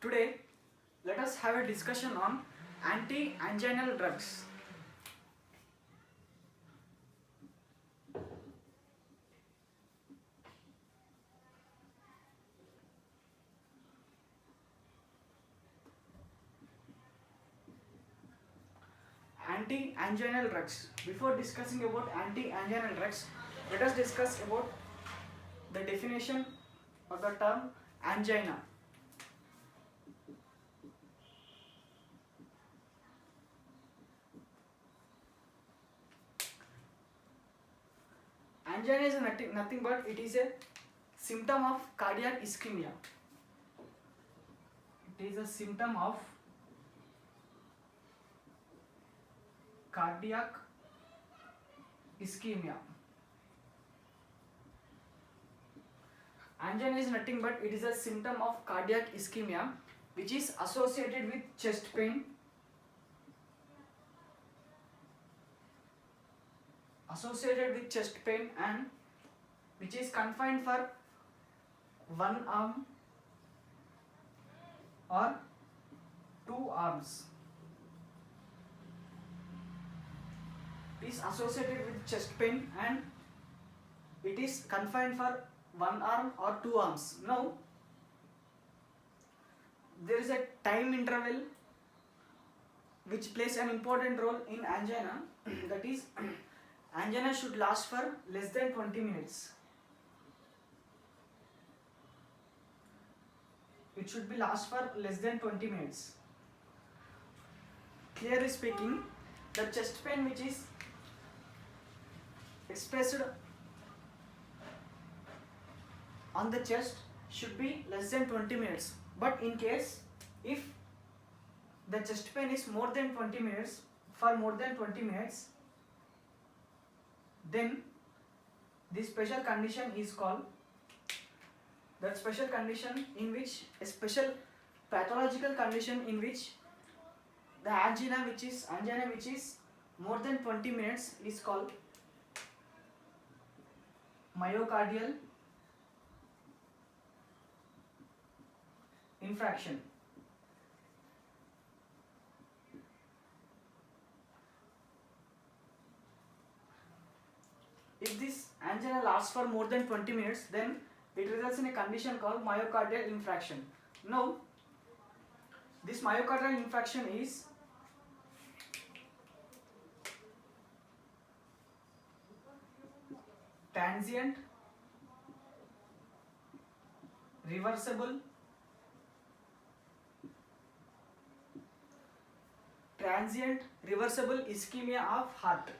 Today, let us have a discussion on anti-anginal drugs. Anti-anginal drugs. Before discussing about anti-anginal drugs, let us discuss about the definition of the term angina. Angina is nothing but it is a symptom of cardiac ischemia. It is a symptom of cardiac ischemia. Angina is nothing but it is a symptom of cardiac ischemia which is associated with chest pain, and which is confined for one arm or two arms. It is associated with chest pain and it is confined for one arm or two arms. Now, there is a time interval which plays an important role in angina. That is, angina should last for less than 20 minutes. It should be last for less than 20 minutes. Clearly speaking, the chest pain which is expressed on the chest should be less than 20 minutes. But in case if the chest pain is more than 20 minutes, for more than 20 minutes, then this special condition is called, that special condition in which, a special pathological condition in which the angina which is more than 20 minutes is called myocardial infarction. If this angina lasts for more than 20 minutes, then it results in a condition called myocardial infarction. Now, this myocardial infarction is transient, reversible, ischemia of heart.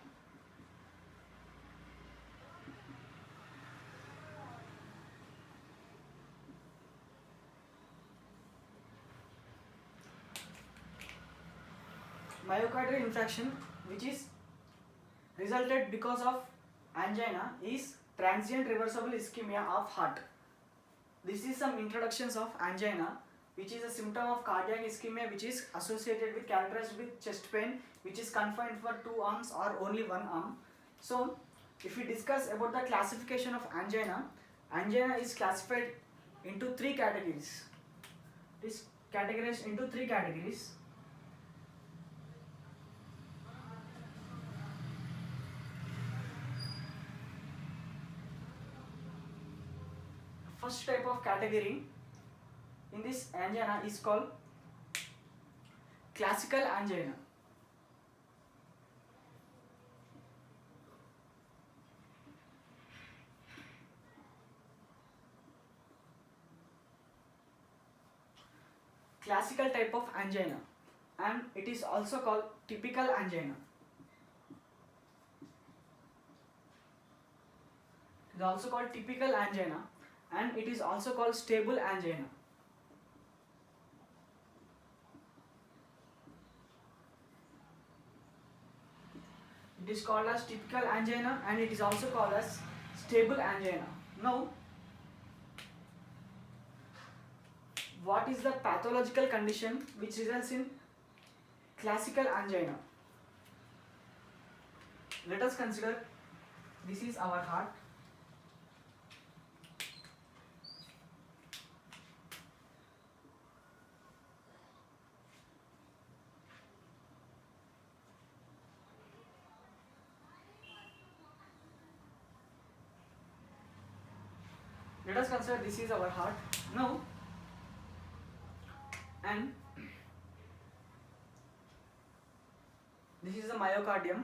Myocardial infarction which is resulted because of angina is transient reversible ischemia of heart. This is some introductions of angina, which is a symptom of cardiac ischemia which is associated with, characterized with chest pain which is confined for two arms or only one arm. So, if we discuss about the classification of angina, angina is classified into three categories. It is categorized into three categories. First type of category in this angina is called classical angina. Classical type of angina, and it is also called typical angina. It is also called typical angina, and it is also called stable angina. It is called as typical angina and it is also called as stable angina. Now, what is the pathological condition which results in classical angina? Let us consider, this is our heart. let us consider this is our heart now, and this is the myocardium.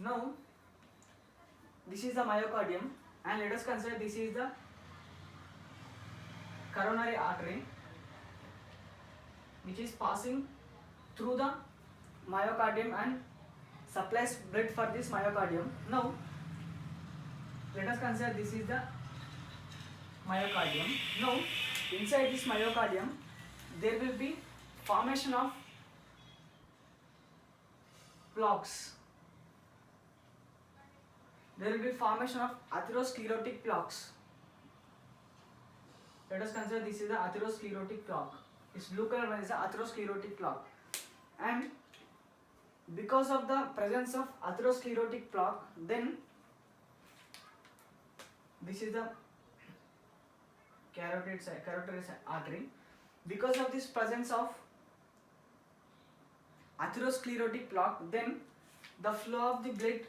Now this is the myocardium, and let us consider this is the coronary artery which is passing through the myocardium and supplies blood for this myocardium. Now let us consider this is the myocardium. Now inside this myocardium there will be formation of plaques. There will be formation of atherosclerotic plaques. Let us consider this is the atherosclerotic plaque. This blue color one is the atherosclerotic plaque, and because of the presence of atherosclerotic plaque, then this is the carotid artery. Because of this presence of atherosclerotic plaque, then the flow of the blood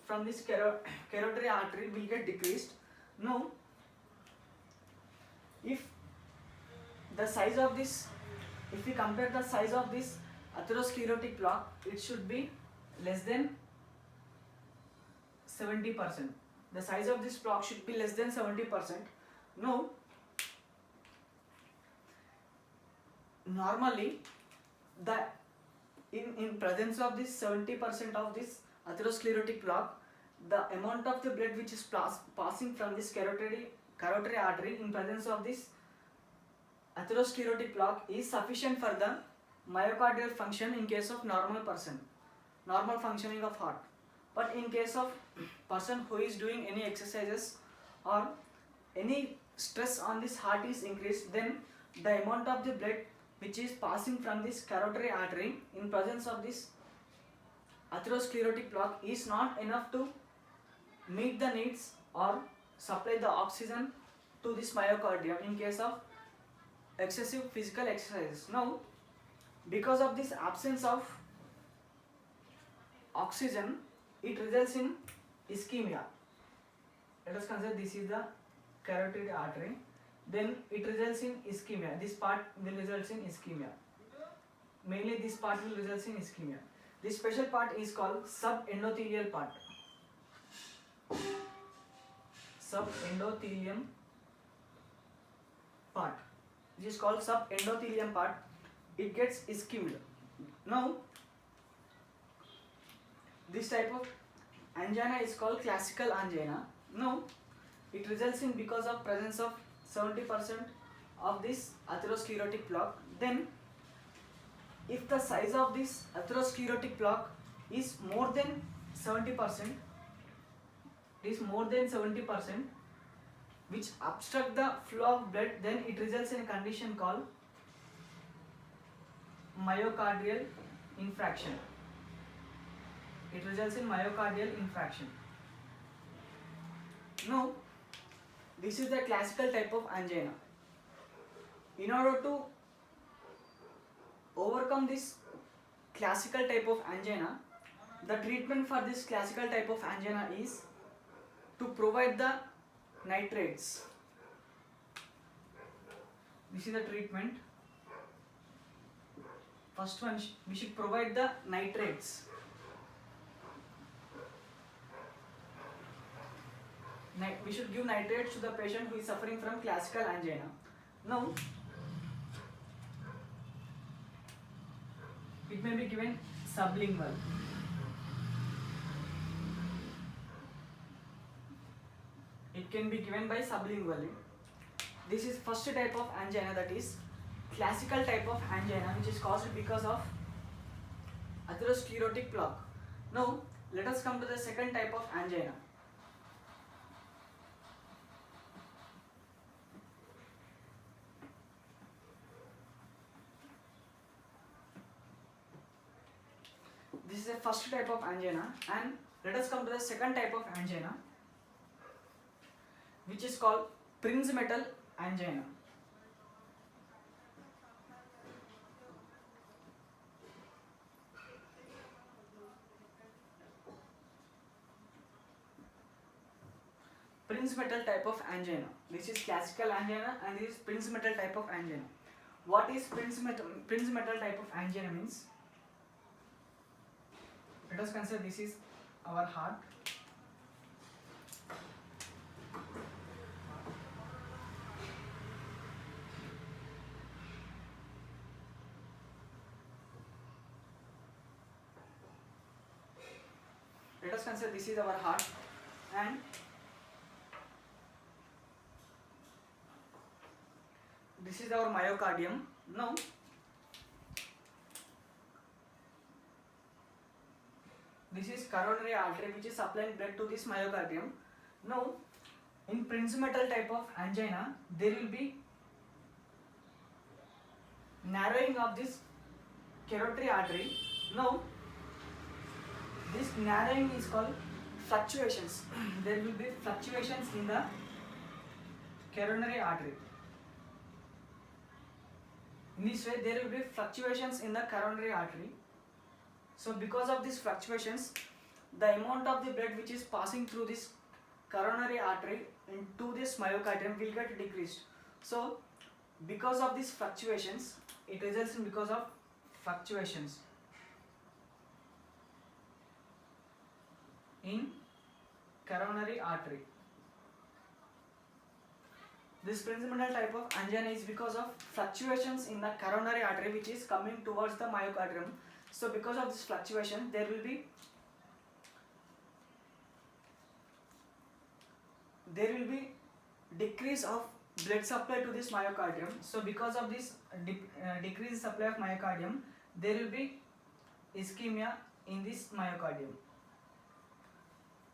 from this carotid artery will get decreased. Now if the size of this, if we compare the size of this atherosclerotic plaque, it should be less than 70%. The size of this plaque should be less than 70%. Now normally the in presence of this 70% of this atherosclerotic plaque, the amount of the blood which is passing from this carotid artery in presence of this atherosclerotic plaque is sufficient for the myocardial function in case of normal functioning of heart. But in case of person who is doing any exercises or any stress on this heart is increased, then the amount of the blood which is passing from this carotid artery in presence of this atherosclerotic plaque is not enough to meet the needs or supply the oxygen to this myocardium in case of excessive physical exercises. Now because of this absence of oxygen, it results in ischemia. Let us consider this is the carotid artery, then it results in ischemia. This part will result in ischemia. Mainly this part will result in ischemia. This special part is called subendothelial part. Subendothelium part. This is called subendothelium part. It gets ischemic. Now this type of angina is called classical angina. Now it results in because of presence of 70% of this atherosclerotic plaque. Then if the size of this atherosclerotic plaque is more than 70%, which obstruct the flow of blood, then it results in a condition called myocardial infarction. It results in myocardial infarction. Now this is the classical type of angina. In order to overcome this classical type of angina, the treatment for this classical type of angina is to provide the nitrates. This is the treatment. First one, we should provide the nitrates. We should give nitrates to the patient who is suffering from classical angina. Now it may be given sublingual. It can be given by sublingually. This is first type of angina, that is classical type of angina, which is caused because of atherosclerotic plaque. Now let us come to the second type of angina. This is the first type of angina, and let us come to the second type of angina, which is called Prinzmetal angina. Prinzmetal type of angina. This is classical angina and this is Prinzmetal type of angina. What is Prinzmetal type of angina means? Let us consider this is our heart. Let us consider this is our heart and this is our myocardium. Now this is coronary artery which is supplying blood to this myocardium. Now in Prinzmetal type of angina there will be narrowing of this carotid artery. Now this narrowing is called fluctuations. There will be fluctuations in the coronary artery. In this way there will be fluctuations in the coronary artery. So because of these fluctuations, the amount of the blood which is passing through this coronary artery into this myocardium will get decreased. So because of these fluctuations, it results in because of fluctuations in coronary artery. This Prinzmetal type of angina is because of fluctuations in the coronary artery which is coming towards the myocardium. So because of this fluctuation there will be decrease of blood supply to this myocardium. So because of this decreased supply of myocardium there will be ischemia in this myocardium.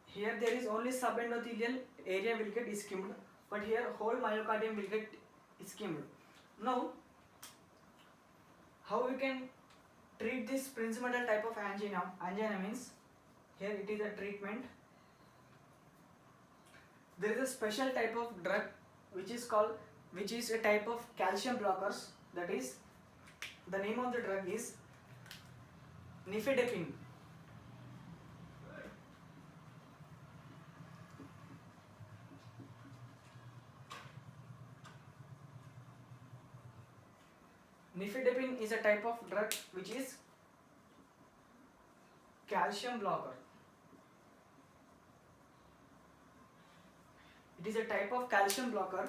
Here there is only subendothelial area will get ischemic, but here whole myocardium will get ischemic. Now how we can treat this Prinzmetal type of angina? Angina means here it is a treatment. There is a special type of drug which is a type of calcium blockers. That is, the name of the drug is nifedipine. Nifedipine is a type of drug which is calcium blocker. It is a type of calcium blocker.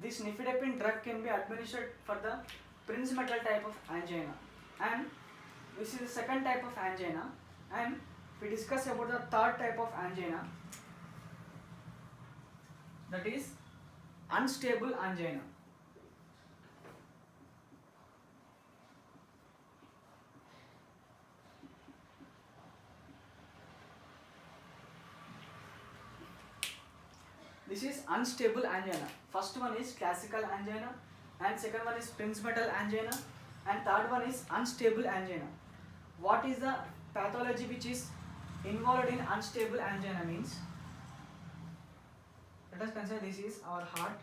This nifedipine drug can be administered for the Prinzmetal type of angina, and this is the second type of angina. And we discuss about the third type of angina, that is unstable angina. This is unstable angina. First one is classical angina, and second one is Prinzmetal angina, and third one is unstable angina. What is the pathology which is involved in unstable angina means? Let us consider this is our heart.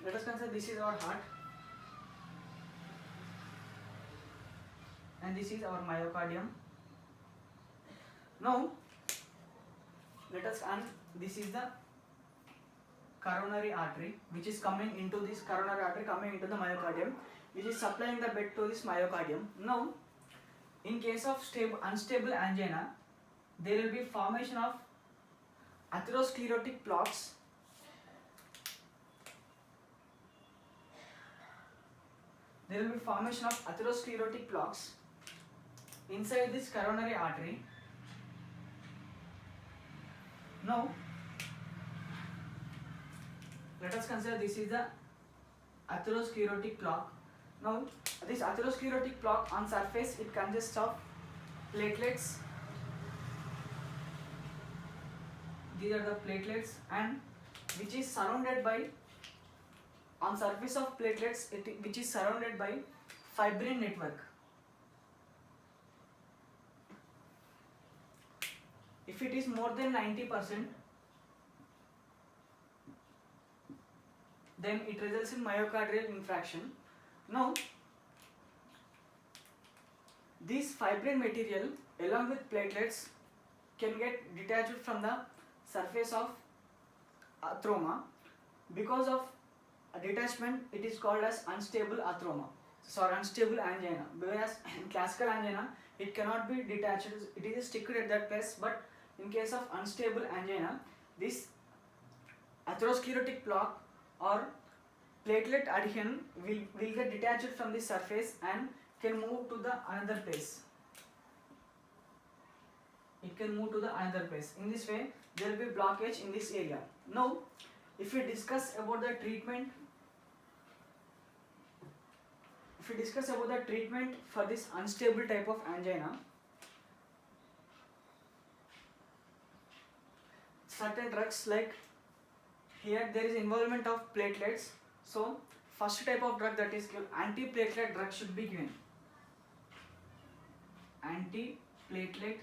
Let us consider this is our heart and this is our myocardium. Now let us, and this is the coronary artery which is coming into this coronary artery coming into the myocardium, which is supplying the blood to this myocardium. Now in case of unstable angina there will be formation of atherosclerotic plaques. There will be formation of atherosclerotic plaques inside this coronary artery. Now let us consider this is the atherosclerotic plaque. Now this atherosclerotic plaque on surface it consists of platelets. These are the platelets, and which is surrounded by, on surface of platelets which is surrounded by fibrin network. If it is more than 90%, then it results in myocardial infarction. Now, this fibrin material along with platelets can get detached from the surface of atheroma. Because of detachment, it is called as unstable atheroma, sorry, unstable angina. Whereas in classical angina, it cannot be detached, it is sticked at that place. But in case of unstable angina, this atherosclerotic plaque or platelet adhesion will get detached from the surface and can move to the another place. It can move to the another place. In this way, there will be blockage in this area. Now, if we discuss about the treatment, for this unstable type of angina, certain drugs, like here there is involvement of platelets. So first type of drug, that is antiplatelet drug, should be given. Antiplatelet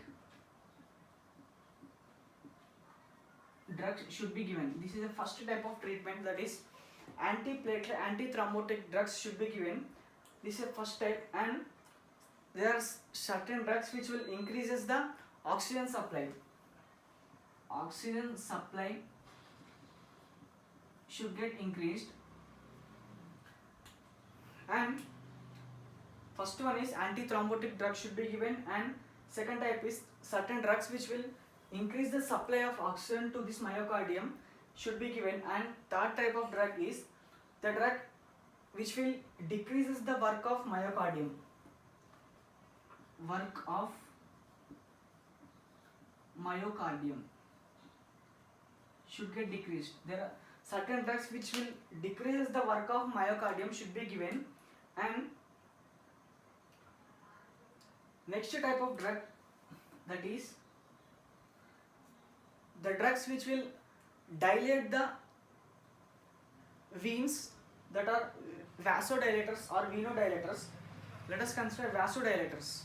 drugs should be given. This is the first type of treatment, that is antiplatelet, antithrombotic drugs should be given. This is the first type, and there are certain drugs which will increases the oxygen supply. Oxygen supply should get increased, and first one is antithrombotic drug should be given, and second type is certain drugs which will increase the supply of oxygen to this myocardium should be given, and third type of drug is the drug which will decreases the work of myocardium. Work of myocardium should get decreased. There are certain drugs which will decrease the work of myocardium should be given, and next type of drug, that is the drugs which will dilate the veins, that are vasodilators or venodilators. Let us consider vasodilators.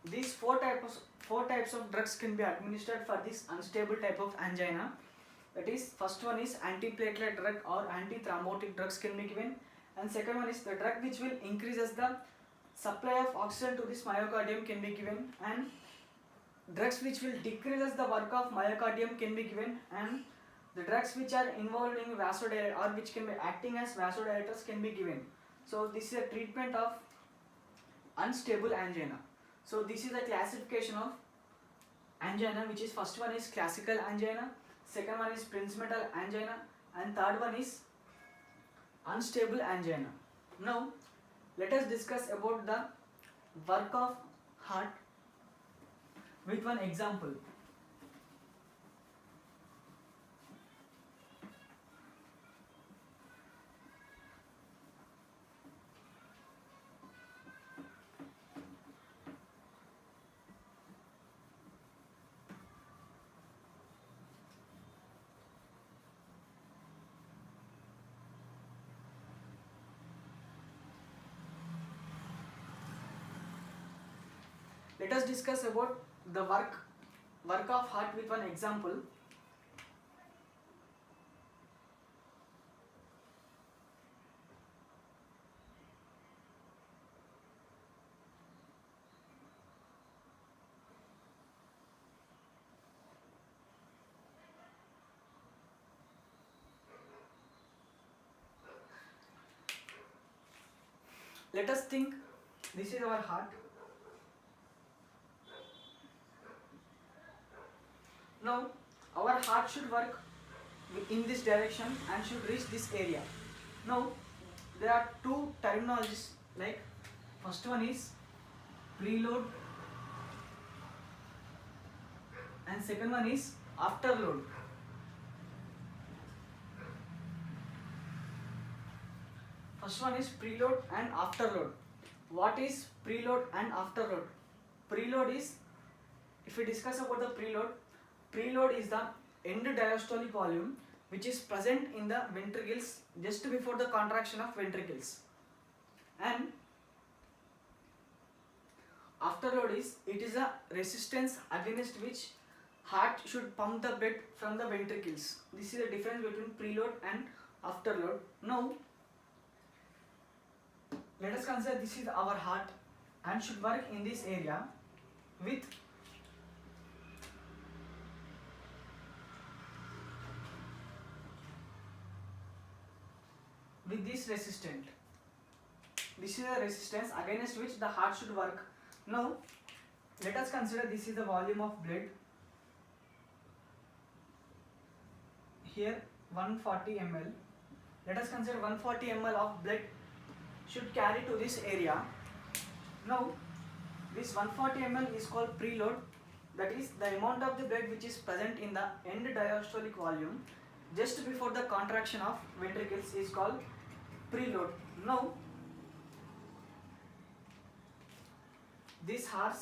These four types of drugs can be administered for this unstable type of angina. That is, first one is antiplatelet drug or antithrombotic drugs can be given, and second one is the drug which will increases the supply of oxygen to this myocardium can be given, and drugs which will decreases the work of myocardium can be given, and the drugs which are involved in vasodilator or which can be acting as vasodilators can be given. So this is a treatment of unstable angina. So this is the classification of angina, which is first one is classical angina, second one is Prinzmetal angina, and third one is unstable angina. Now let us discuss about the work of heart with one example. Let us discuss about the work of heart with one example. Let us think, this is our heart. Now our heart should work in this direction and should reach this area. Now there are two terminologies, like first one is preload and second one is afterload. First one is preload and afterload. What is preload and afterload? Preload is, if we discuss about the preload is the end diastolic volume which is present in the ventricles just before the contraction of ventricles, and afterload is, it is a resistance against which heart should pump the blood from the ventricles. This is the difference between preload and afterload. Now let us consider this is our heart and should work in this area with this resistant. This is the resistance against which the heart should work. Now let us consider this is the volume of blood. Here 140 ml. Let us consider 140 ml of blood should carry to this area. Now this 140 ml is called preload. That is the amount of the blood which is present in the end diastolic volume just before the contraction of ventricles is called preload. Now this heart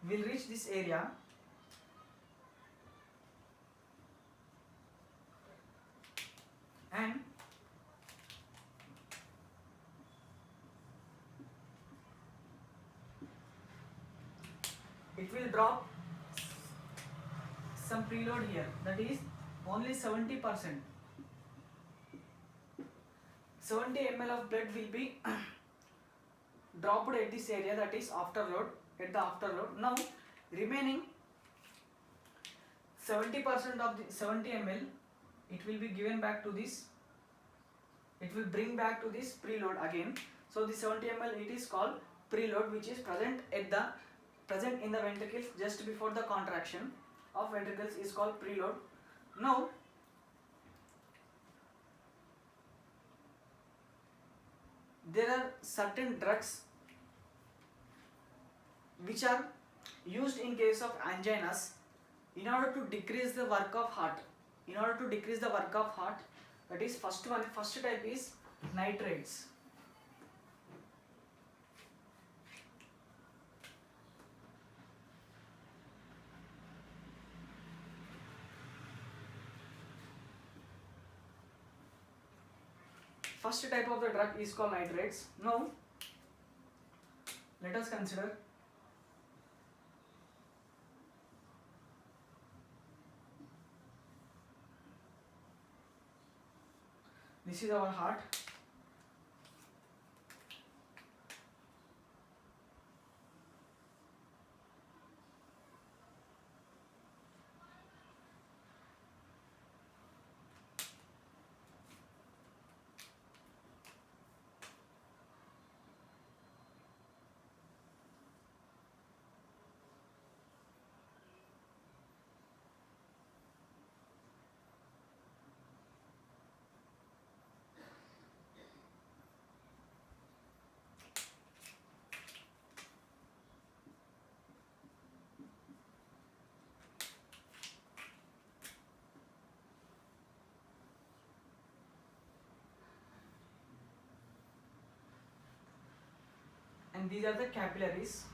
will reach this area and it will drop some preload here, that is only 70%. 70 ml of blood will be dropped at this area, that is afterload, at the afterload. Now remaining 70% of the 70 ml, it will be given back to this, it will bring back to this preload again. So the 70 ml it is called preload, which is present in the ventricles just before the contraction of ventricles is called preload. Now there are certain drugs which are used in case of anginas in order to decrease the work of heart. That is first type is nitrates. First type of the drug is called nitrates. Now let us consider this is our heart. And these are the capillaries.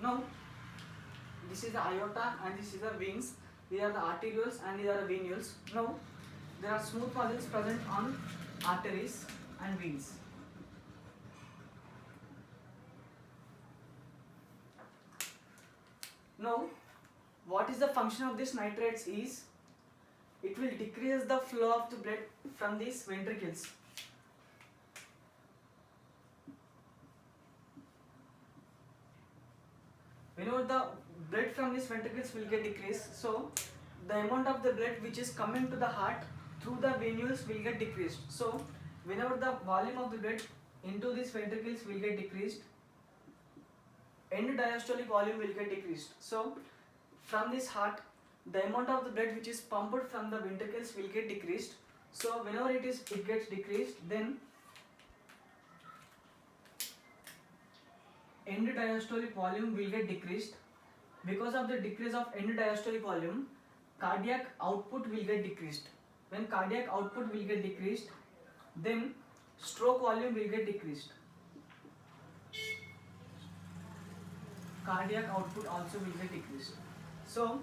Now this is the aorta and this is the veins. These are the arterioles and these are the venules. Now there are smooth muscles present on arteries and veins. Now what is the function of this nitrates is, it will decrease the flow of the blood from these ventricles. Whenever the blood from these ventricles will get decreased, so the amount of the blood which is coming to the heart through the venules will get decreased. So whenever the volume of the blood into these ventricles will get decreased, end diastolic volume will get decreased. So from this heart, the amount of the blood which is pumped from the ventricles will get decreased. So whenever it gets decreased, then end diastolic volume will get decreased. Because of the decrease of end diastolic volume, cardiac output will get decreased. When cardiac output will get decreased, then stroke volume will get decreased. Cardiac output also will get decreased. So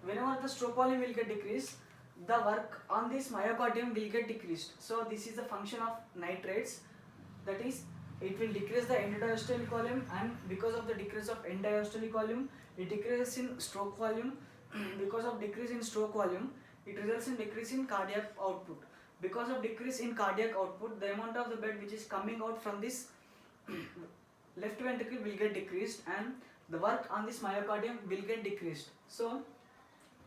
whenever the stroke volume will get decreased, the work on this myocardium will get decreased. So this is the function of nitrates. that is it will decrease the end diastolic volume, and because of the decrease of end diastolic volume it decreases in stroke volume. Because of decrease in stroke volume it results in decrease in cardiac output. Because of decrease in cardiac output, the amount of the blood which is coming out from this left ventricle will get decreased, and the work on this myocardium will get decreased. So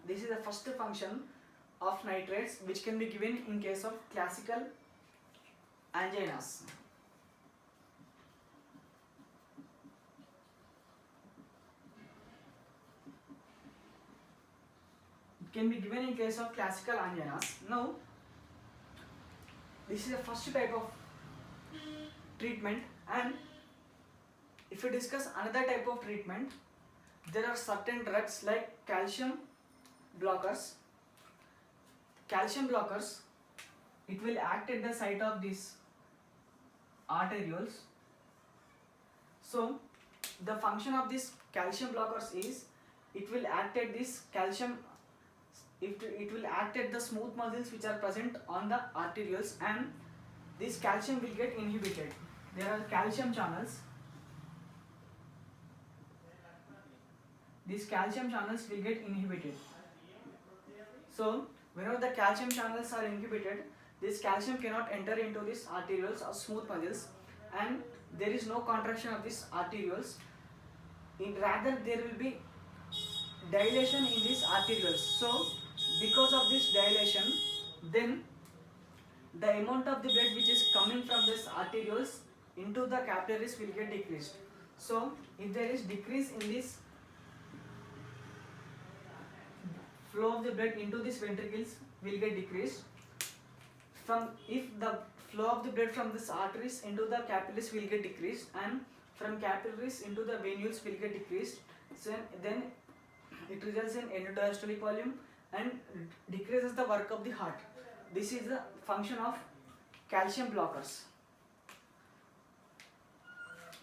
this is the first function of nitrates which can be given in case of classical anginas. It can be given in case of classical anginas. Now this is the first type of treatment, and if we discuss another type of treatment, there are certain drugs like calcium blockers. Calcium blockers, it will act at the site of these arterioles. So the function of this calcium blockers is it will act at this calcium, it will act at the smooth muscles which are present on the arterioles, and this calcium will get inhibited. There are calcium channels. These calcium channels will get inhibited. So whenever the calcium channels are inhibited, this calcium cannot enter into these arterioles or smooth muscles, and there is no contraction of these arterioles. Rather there will be dilation in these arterioles. So because of this dilation, then the amount of the blood which is coming from these arterioles into the capillaries will get decreased. So if there is decrease in this flow of the blood into these ventricles will get decreased. If the flow of the blood from this arteries into the capillaries will get decreased, and from capillaries into the venules will get decreased, so then it results in end-diastolic volume and decreases the work of the heart. This is the function of calcium blockers.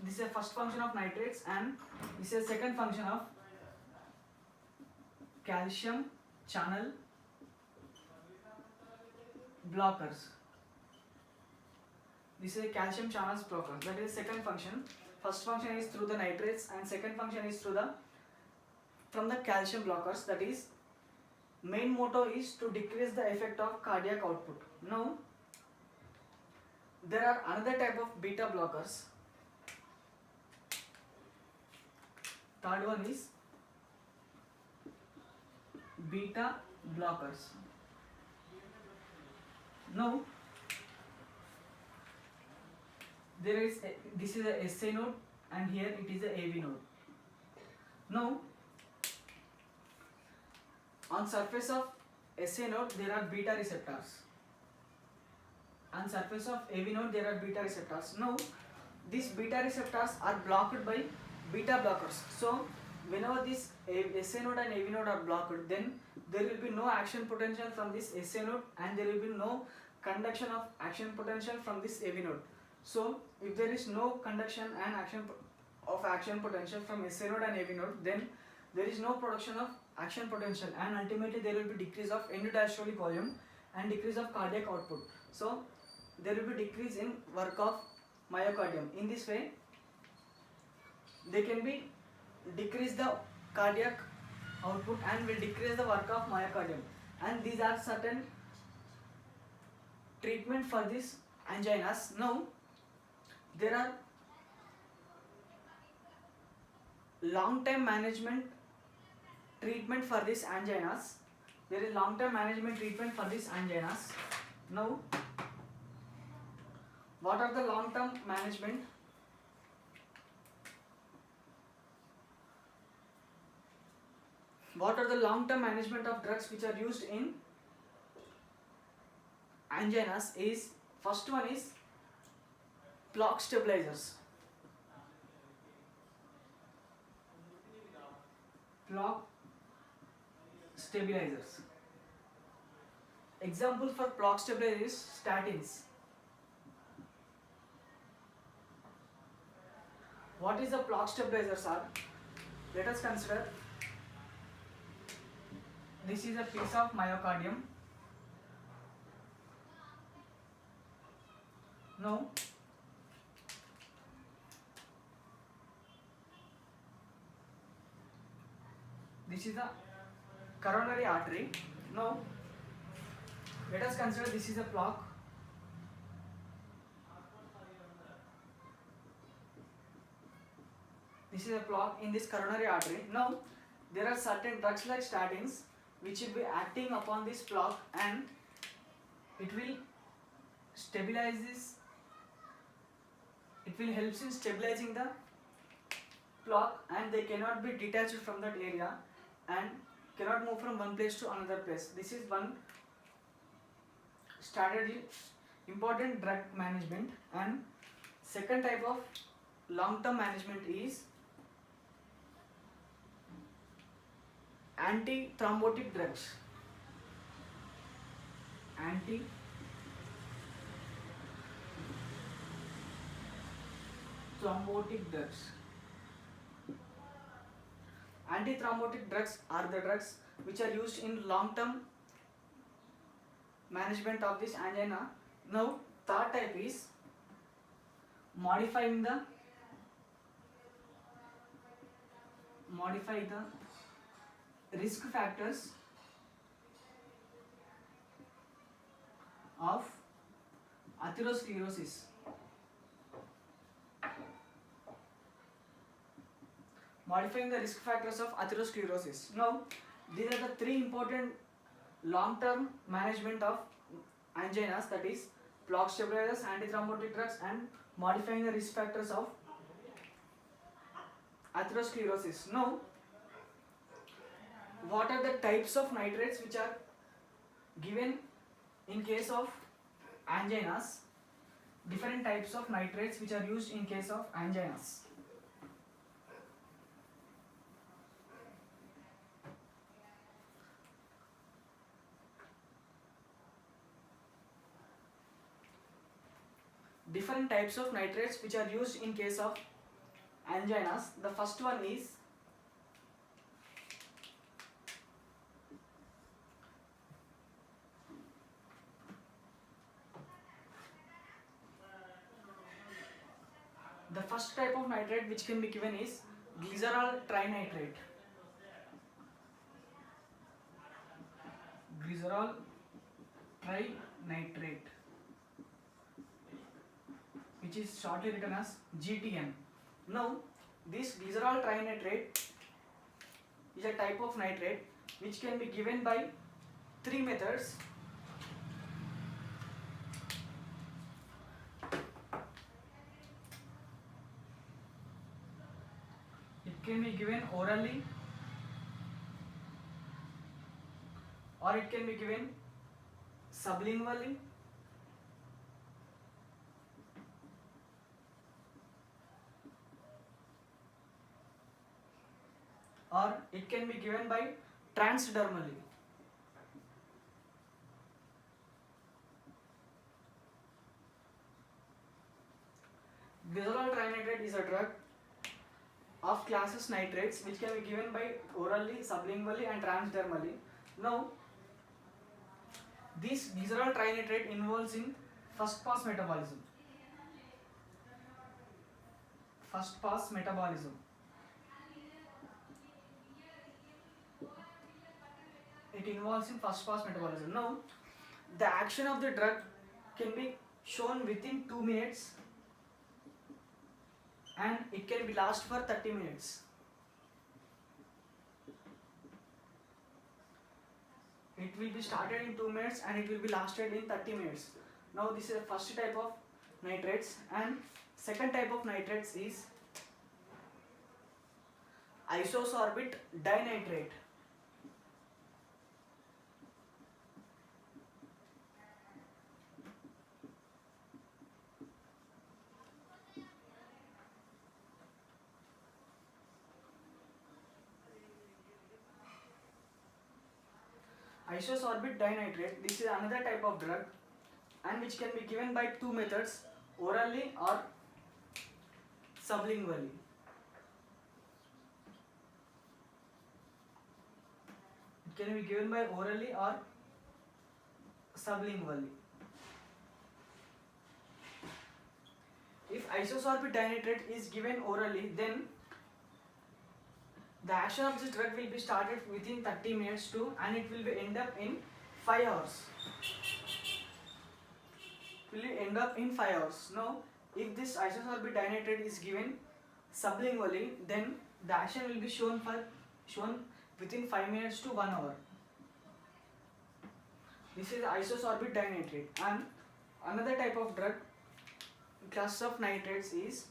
This is the first function of nitrates, and this is the second function of calcium channel blockers. This is a calcium channels blocker. That is second function. First function is through the nitrates, and second function is from the calcium blockers. That is, main motto is to decrease the effect of cardiac output. Now there are another type of beta blockers. Third one is beta blockers. Now this is a SA node, and here it is a AV node. Now on surface of SA node there are beta receptors. On surface of AV node there are beta receptors. Now these beta receptors are blocked by beta blockers. So whenever this SA node and AV node are blocked, then there will be no action potential from this SA node, and there will be no conduction of action potential from this AV node. So if there is no conduction and action potential from SA node and AV node, then there is no production of action potential, and ultimately there will be decrease of end-diastolic volume and decrease of cardiac output. So there will be decrease in work of myocardium. In this way they can be decrease the cardiac output and will decrease the work of myocardium, and these are certain treatment for this anginas. Now there are long-term management treatment for these anginas. There is long-term management treatment for these anginas. Now what are the long-term management? What are the long-term management of drugs which are used in anginas is, first one is clock stabilizers. Clock stabilizers. Example for clock stabilizers is statins. What is the clock stabilizers are? Let us consider. This is a piece of myocardium. Now This is the coronary artery. Now let us consider this is a plaque. This is a plaque in this coronary artery. Now there are certain drugs like statins which will be acting upon this plaque, and it will stabilize this. It will help in stabilizing the plaque, and they cannot be detached from that area and cannot move from one place to another place. This is one strategy, important drug management. And second type of long-term management is anti-thrombotic drugs. Anti-thrombotic drugs. Anti-thrombotic drugs are the drugs which are used in long-term management of this angina. Now, third type is modify the risk factors of atherosclerosis. Modifying the risk factors of atherosclerosis. Now, these are the three important long-term management of anginas, that is plaque stabilizers, antithrombotic drugs, and modifying the risk factors of atherosclerosis. Now, what are the types of nitrates which are given in case of anginas? Different types of nitrates which are used in case of anginas. Different types of nitrates which are used in case of anginas. The first one is the first type of nitrate which can be given is glycerol trinitrate. Glycerol trinitrate, which is shortly written as GTN. Now, this glycerol trinitrate is a type of nitrate which can be given by three methods. It can be given orally, or it can be given sublingually, or it can be given by transdermally. Glycerol trinitrate is a drug of classes nitrates which can be given by orally, sublingually, and transdermally. Now, this glycerol trinitrate involves in first pass metabolism. It involves in first pass metabolism. Now, the action of the drug can be shown within 2 minutes, and it can be last for 30 minutes. It will be started in 2 minutes and it will be lasted in 30 minutes. Now, this is the first type of nitrates, and second type of nitrates is isosorbate dinitrate. Isosorbate dinitrate, this is another type of drug, and which can be given by two methods, orally or sublingually. It can be given by orally or sublingually. If isosorbate dinitrate is given orally, then The action of this drug will be started within 30 minutes to, and it will be end up in 5 hours. Will end up in 5 hours. Now, if this isosorbate dinitrate is given sublingually, then the action will be shown within 5 minutes to 1 hour. This is isosorbate dinitrate. And another type of drug class of nitrates is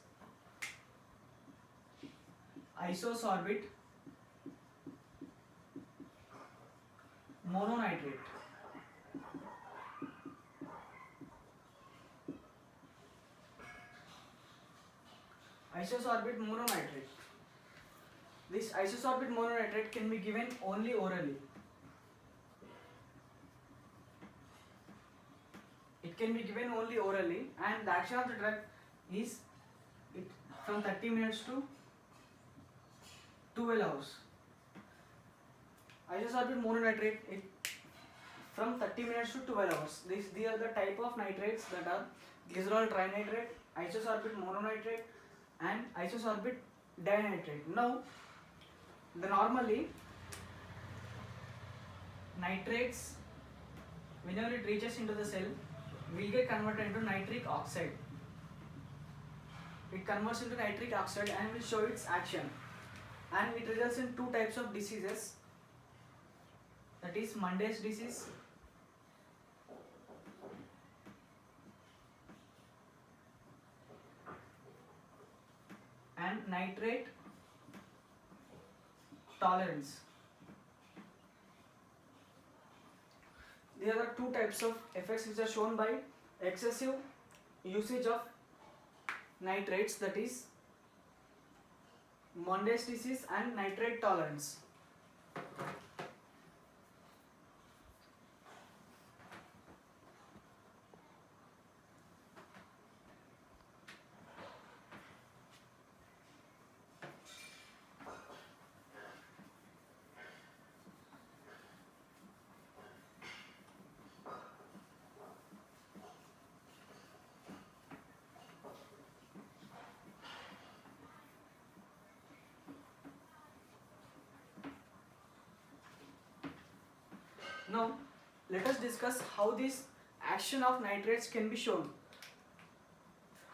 isosorbate mononitrate. Isosorbate mononitrate. This isosorbate mononitrate can be given only orally. It can be given only orally, and the action of the drug is from 30 minutes to 12 hours. Isosorbate mononitrate from 30 minutes to 12 hours. These are the type of nitrates that are glycerol trinitrate, isosorbate mononitrate, and isosorbate dinitrate. Now, normally nitrates, whenever it reaches into the cell, will get converted into nitric oxide. It converts into nitric oxide and will show its action. And it results in two types of diseases, that is Monday's disease and nitrate tolerance. There are two types of effects which are shown by excessive usage of nitrates, that is Monday's disease and nitrate tolerance. Now, let us discuss how this action of nitrates can be shown.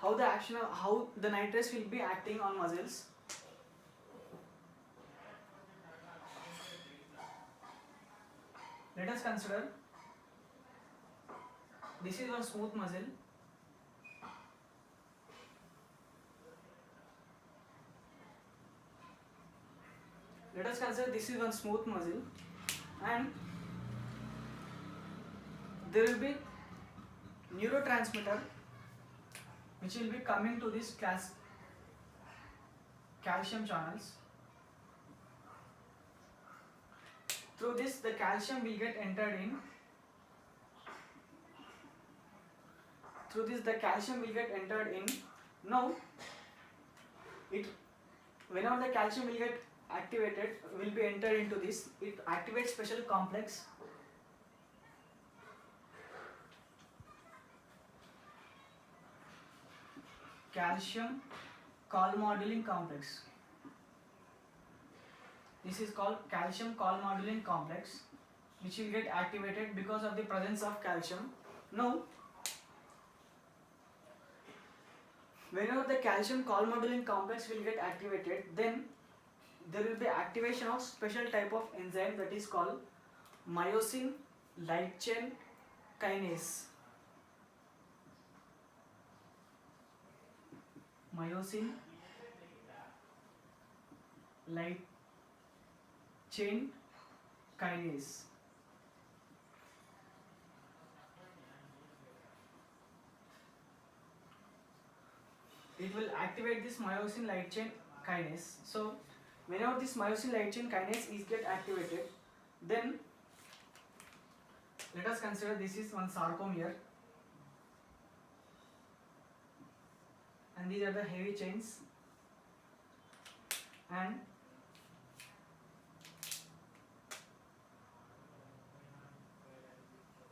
How the nitrates will be acting on muscles. Let us consider this is one smooth muscle. Let us consider this is one smooth muscle, and there will be neurotransmitter which will be coming to this calcium channels. Through this, the calcium will get entered in. Now, whenever the calcium will get activated, will be entered into this. It activates special complex calcium calmodulin complex. This is called calcium calmodulin complex, which will get activated because of the presence of calcium. Now, whenever the calcium calmodulin complex will get activated, then there will be activation of special type of enzyme that is called myosin light chain kinase. Myosin light chain kinase. It will activate this myosin light chain kinase. So, whenever this myosin light chain kinase is get activated, then let us consider this is one sarcomere, and these are the heavy chains, and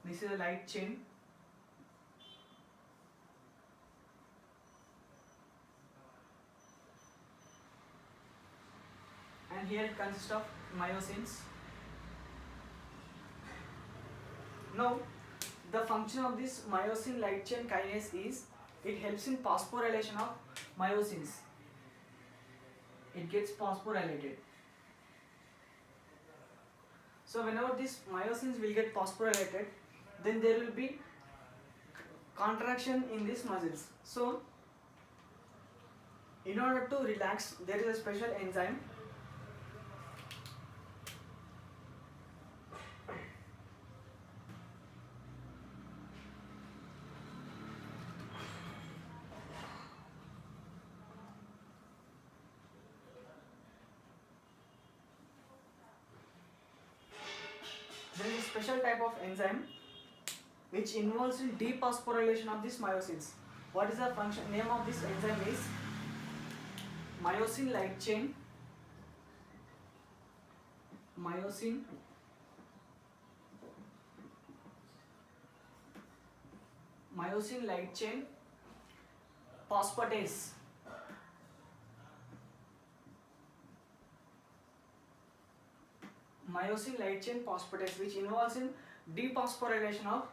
this is a light chain, and and here it consists of myosins. Now, the function of this myosin light chain kinase is it helps in phosphorylation of myosins. It gets phosphorylated. So whenever these myosins will get phosphorylated, then there will be contraction in these muscles. So in order to relax, there is a special enzyme there is a special type of enzyme which involves in dephosphorylation of these myosins. What is the function name of this enzyme is myosin light chain light chain phosphatase. Myosin light chain phosphatase, which involves in dephosphorylation of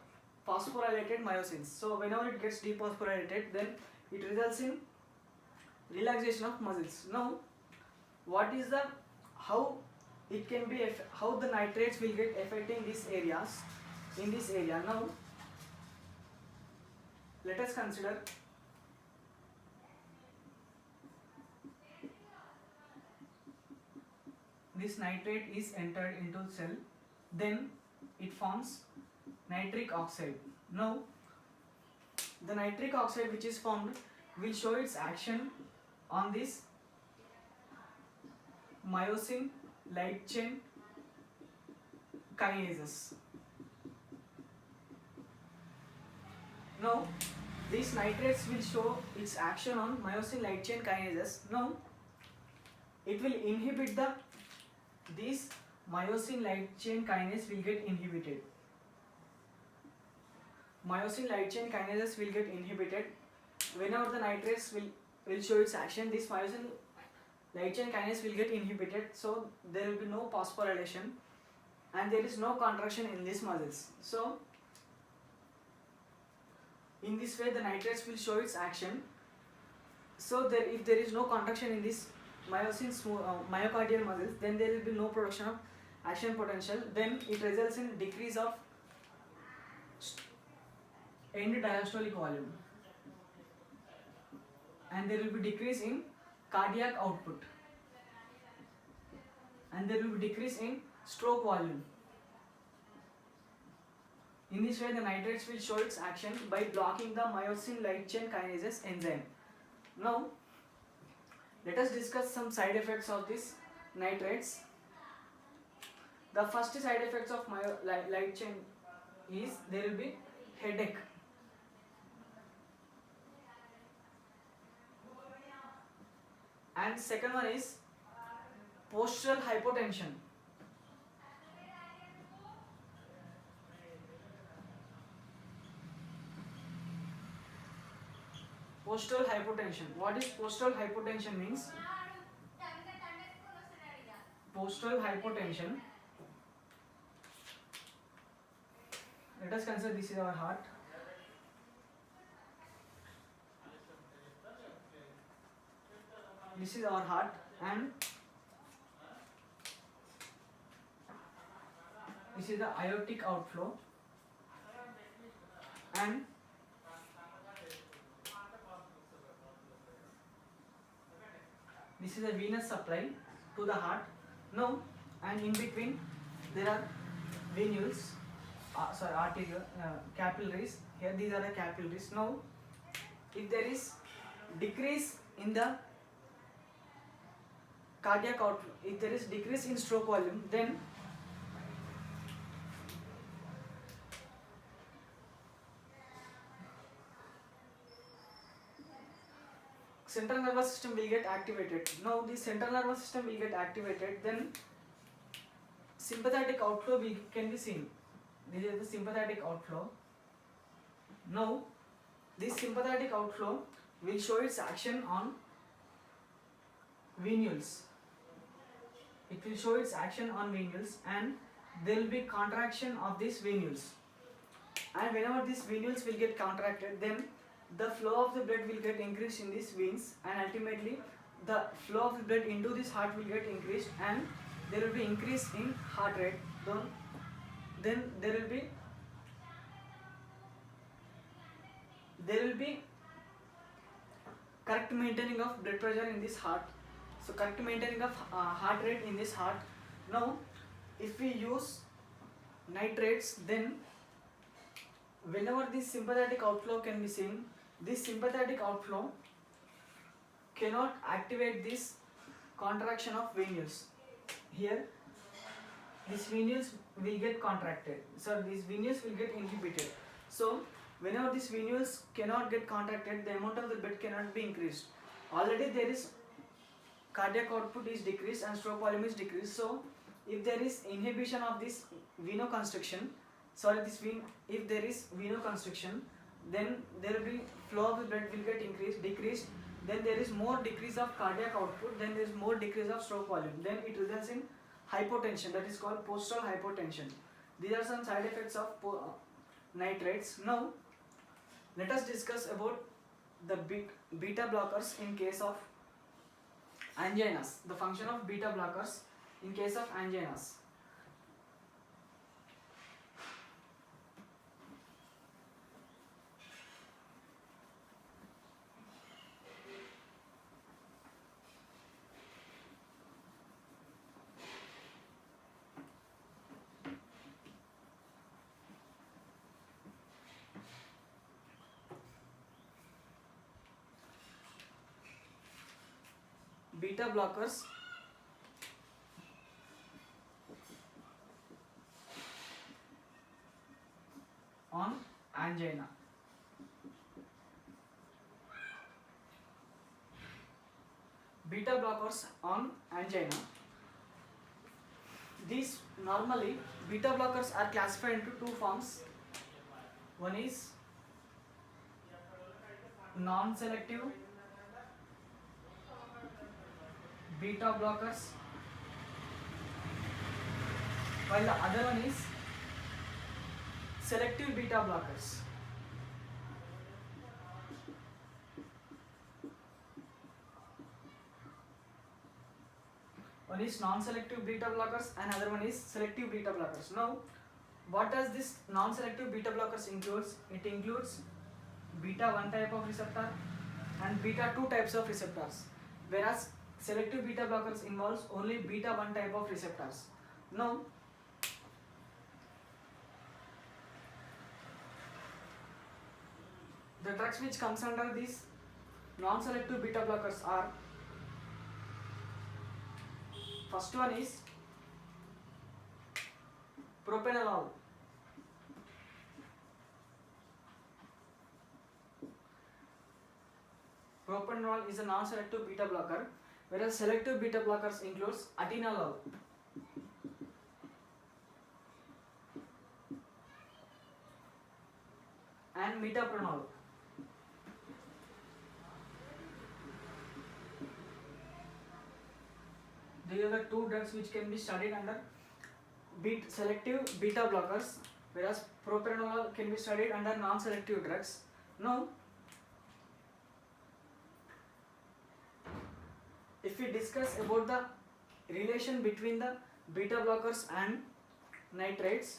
phosphorylated myosins. So whenever it gets dephosphorylated, then it results in relaxation of muscles. Now, what is the how it can be how the nitrates will get affecting these areas in this area? Now, let us consider this nitrate is entered into cell, then it forms nitric oxide. Now, the nitric oxide which is formed will show its action on this myosin light chain kinases. Now, these nitrates will show its action on myosin light chain kinases. Now, it will inhibit this myosin light chain kinase will get inhibited. Myosin light chain kinases will get inhibited whenever the nitrates will show its action. This myosin light chain kinase will get inhibited, so there will be no phosphorylation and there is no contraction in these muscles. So in this way the nitrates will show its action. So if there is no contraction in this myocardial muscles, then there will be no production of action potential. Then it results in decrease of end diastolic volume and there will be decrease in cardiac output and there will be decrease in stroke volume. In this way the nitrates will show its action by blocking the myosin light chain kinases enzyme. Now let us discuss some side effects of these nitrates. The first side effects of light chain is there will be headache. And second one is postural hypotension. Postural hypotension. What is postural hypotension means? Postural hypotension. Let us consider this is our heart. This is our heart and this is the aortic outflow and this is a venous supply to the heart. Now, and in between there are venules, arterial capillaries. Here these are the capillaries. Now, if there is decrease in the cardiac outflow, if there is decrease in stroke volume, then central nervous system will get activated. Now the central nervous system will get activated, then sympathetic outflow can be seen. This is the sympathetic outflow. Now this sympathetic outflow will show its action on venules. it will show its action on venules, and there will be contraction of these venules. And whenever these venules will get contracted, then the flow of the blood will get increased in these veins, and ultimately the flow of the blood into this heart will get increased, and there will be increase in heart rate. Then there will be correct maintaining of blood pressure in this heart. So correct maintaining of heart rate in this heart. Now if we use nitrates, then whenever this sympathetic outflow can be seen, this sympathetic outflow cannot activate this contraction of venules. Here these venules will get contracted, so these venules will get inhibited. So whenever these venules cannot get contracted, the amount of the blood cannot be increased. Already there is cardiac output is decreased and stroke volume is decreased. So if there is inhibition of this venoconstriction, if there is venoconstriction, then there will be flow of the blood will get decreased. Then there is more decrease of cardiac output. Then there is more decrease of stroke volume. Then it results in hypotension, that is called postural hypotension. These are some side effects of nitrates. Now let us discuss about the beta blockers in case of anginas. The function of beta blockers in case of anginas. Beta blockers on angina. Beta blockers on angina. These normally beta blockers are classified into two forms. One is non-selective beta blockers, while the other one is selective beta blockers. One is non-selective beta blockers and other one is selective beta blockers. Now, what does this non-selective beta blockers includes? It includes beta 1 type of receptor and beta 2 types of receptors, whereas selective beta blockers involves only beta 1 type of receptors. Now, the drugs which comes under these non-selective beta blockers are, first one is propranolol. Propranolol is a non-selective beta blocker, whereas selective beta blockers includes atenolol. And metoprolol. These are the two drugs which can be studied under selective beta blockers, whereas propranolol can be studied under non-selective drugs. Now, if we discuss about the relation between the beta blockers and nitrates,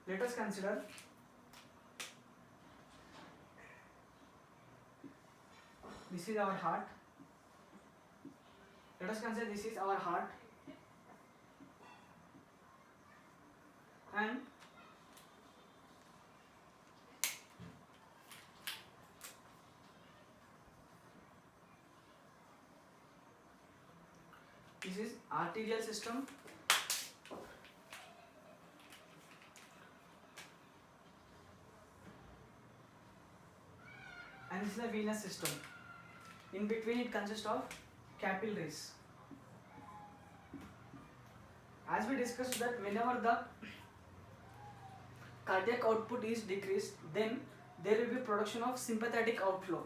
let us consider this is our heart. Let us consider this is our heart, and this is arterial system, and this is the venous system. In between it consists of capillaries. As we discussed that whenever the cardiac output is decreased, then there will be production of sympathetic outflow.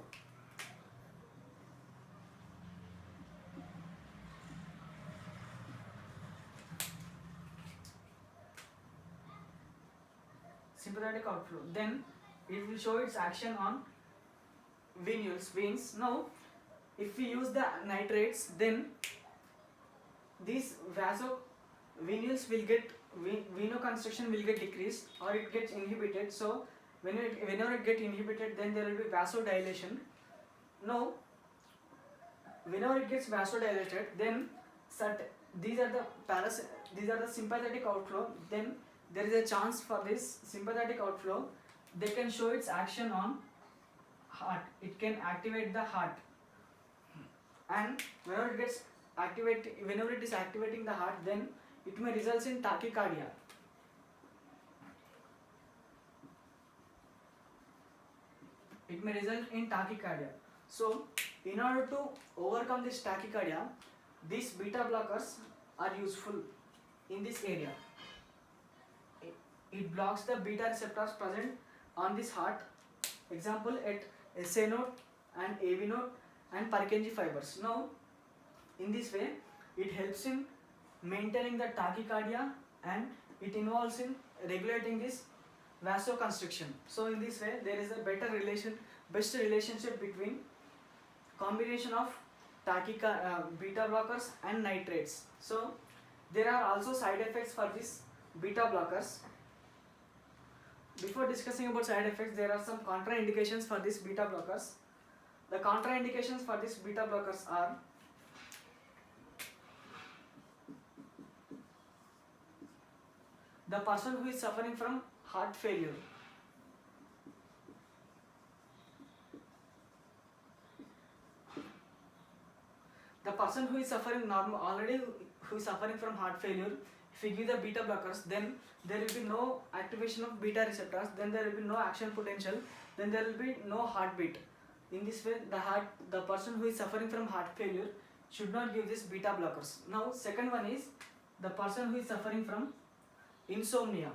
sympathetic outflow. Then it will show its action on veins. Now if we use the nitrates, then these venules will get venoconstriction will get decreased or it gets inhibited. So whenever it get inhibited, then there will be vasodilation. Now whenever it gets vasodilated, then these are the sympathetic outflow. Then there is a chance for this sympathetic outflow. They can show its action on heart. It can activate the heart, and whenever it is activating the heart, then it may result in tachycardia. So in order to overcome this tachycardia, these beta blockers are useful in this area. It blocks the beta receptors present on this heart, example at SA node and AV node and Purkinje fibers. Now in this way it helps in maintaining the tachycardia and it involves in regulating this vasoconstriction. So in this way there is a best relationship between combination of beta blockers and nitrates. So there are also side effects for these beta blockers. Before discussing about side effects, there are some contraindications for these beta blockers. The contraindications for these beta blockers are the person who is suffering from heart failure, the person who is suffering who is suffering from heart failure, if we give the beta blockers, then there will be no activation of beta receptors, then there will be no action potential, then there will be no heartbeat. In this way, the person who is suffering from heart failure should not give these beta blockers. Now, second one is the person who is suffering from insomnia.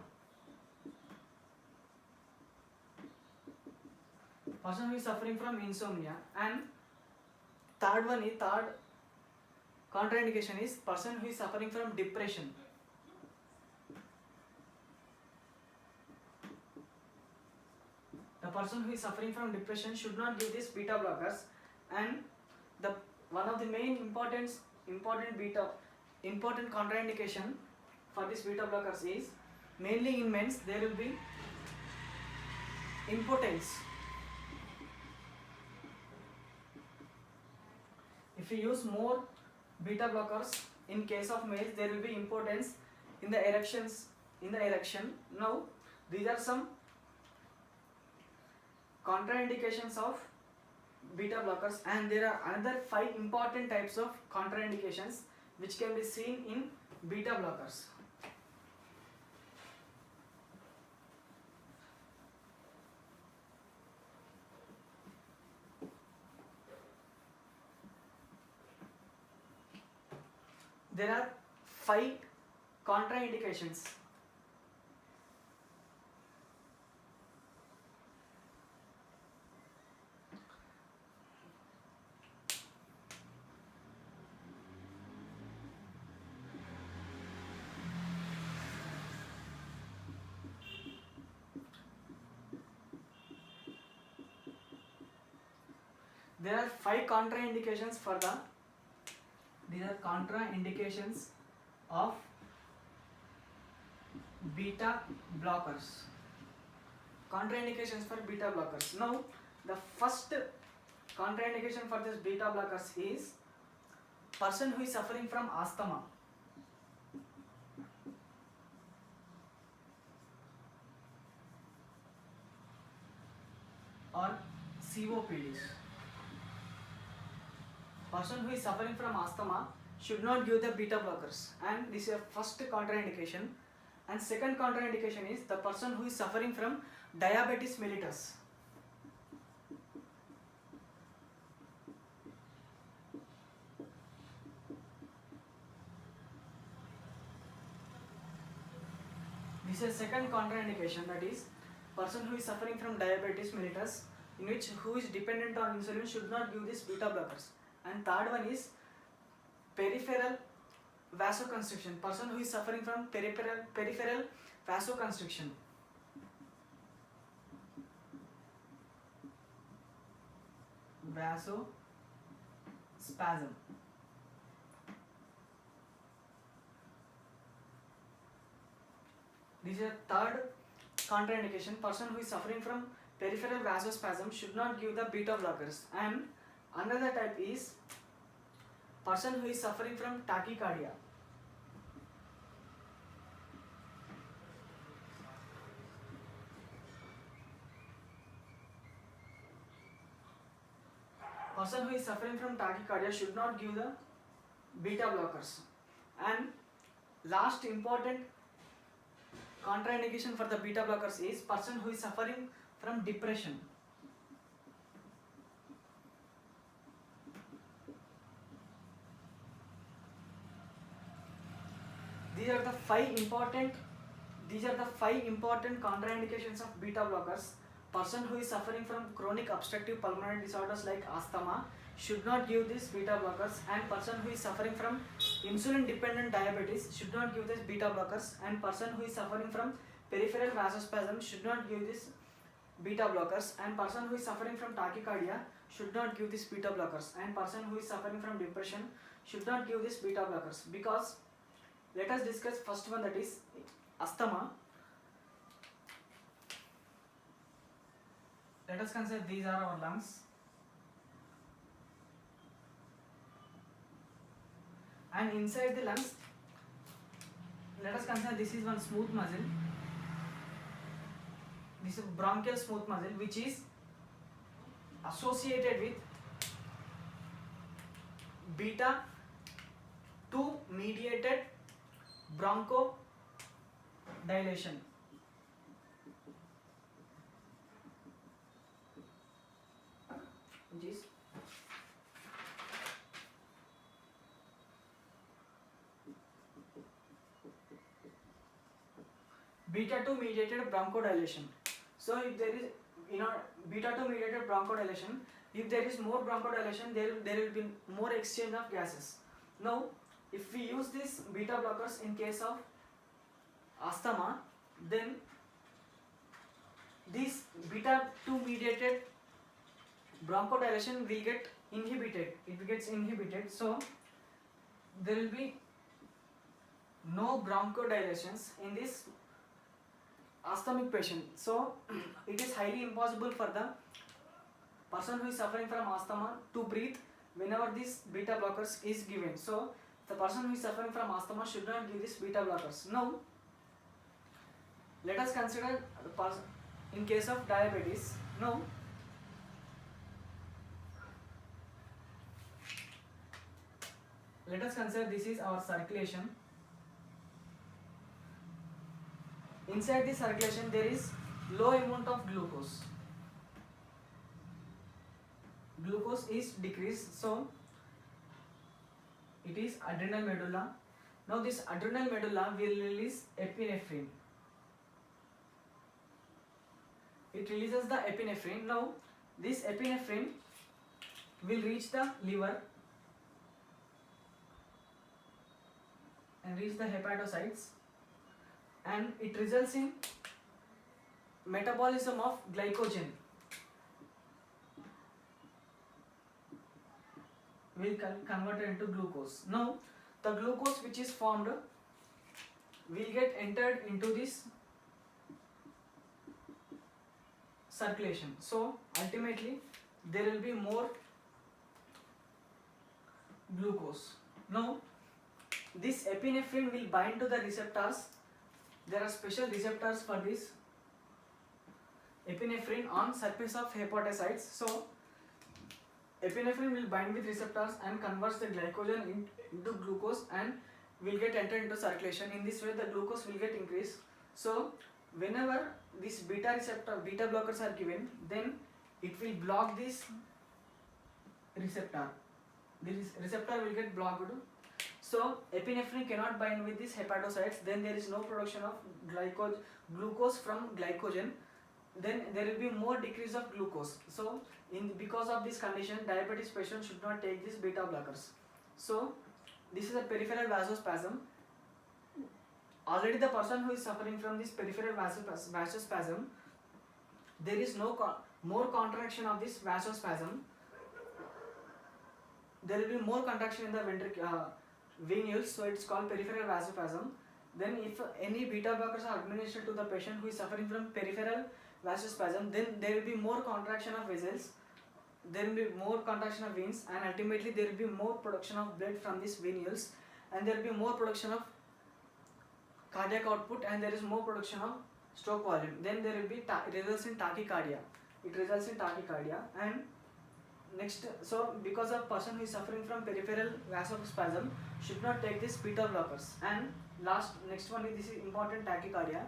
And third contraindication is person who is suffering from depression. The person who is suffering from depression should not give these beta blockers. And one of the main important contraindication for these beta blockers is mainly in men there will be impotence. If we use more beta blockers in case of males, there will be impotence in the erection. Now these are some contraindications of beta blockers, and there are another 5 important types of contraindications which can be seen in beta blockers. There are 5 contraindications. There are 5 contraindications for these are contraindications of beta blockers. Contraindications for beta blockers. Now, the first contraindication for this beta blockers is person who is suffering from asthma. Or COPDs. Person who is suffering from asthma should not give the beta blockers, and this is a first contraindication. And second contraindication is the person who is suffering from diabetes mellitus. This is second contraindication, that is person who is suffering from diabetes mellitus who is dependent on insulin should not give these beta blockers. And third one is peripheral vasoconstriction. Person who is suffering from peripheral vasoconstriction. vasospasm. This is a third contraindication. Person who is suffering from peripheral vasospasm should not give the beta blockers. And another type is person who is suffering from tachycardia. Person who is suffering from tachycardia should not give the beta blockers. And last important contraindication for the beta blockers is person who is suffering from depression. These are the five important contraindications of beta blockers. Person who is suffering from chronic obstructive pulmonary disorders like asthma should not give these beta blockers, and person who is suffering from insulin dependent diabetes should not give these beta blockers, and person who is suffering from peripheral vasospasm should not give these beta blockers, and person who is suffering from tachycardia should not give these beta blockers, and person who is suffering from depression should not give these beta blockers. Because let us discuss first one, that is asthma. Let us consider these are our lungs, and inside the lungs, let us consider this is one smooth muscle. This is bronchial smooth muscle, which is associated with beta 2 mediated bronchodilation. Which is beta 2 mediated bronchodilation. So if there is beta 2 mediated bronchodilation, if there is more bronchodilation, there will be more exchange of gases. Now if we use these beta blockers in case of asthma, then this beta 2 mediated bronchodilation will get inhibited. It gets inhibited, so there will be no bronchodilations in this asthmatic patient. So it is highly impossible for the person who is suffering from asthma to breathe whenever this beta blockers is given. So the person who is suffering from asthma should not give this beta blockers. Now let us consider the person in case of diabetes. Now let us consider this is our circulation. Inside the circulation there is low amount of glucose. Glucose is decreased, so it is adrenal medulla. Now this adrenal medulla will release epinephrine. It releases the epinephrine. Now this epinephrine will reach the liver and reach the hepatocytes, and it results in metabolism of glycogen will convert into glucose. Now the glucose which is formed will get entered into this circulation. So ultimately there will be more glucose. Now this epinephrine will bind to the receptors. There are special receptors for this epinephrine on surface of hepatocytes. So epinephrine will bind with receptors and converts the glycogen into glucose and will get entered into circulation. In this way the glucose will get increased. So whenever this beta blockers are given, then it will block this receptor. This receptor will get blocked. So epinephrine cannot bind with these hepatocytes, then there is no production of glucose from glycogen, then there will be more decrease of glucose. So because of this condition, diabetes patient should not take these beta blockers. So this is a peripheral vasospasm. Already the person who is suffering from this peripheral vasospasm, there is no more contraction of this vasospasm. there will be more contraction in the venules, so it's called peripheral vasospasm. Then if any beta blockers are administered to the patient who is suffering from peripheral vasospasm, then there will be more contraction of vessels, there will be more contraction of veins, and ultimately there will be more production of blood from these venules, and there will be more production of cardiac output, and there is more production of stroke volume. Then there will be results in tachycardia. It results in tachycardia. And next, so because a person who is suffering from peripheral vasospasm should not take this beta blockers. And next one is, this is important, tachycardia.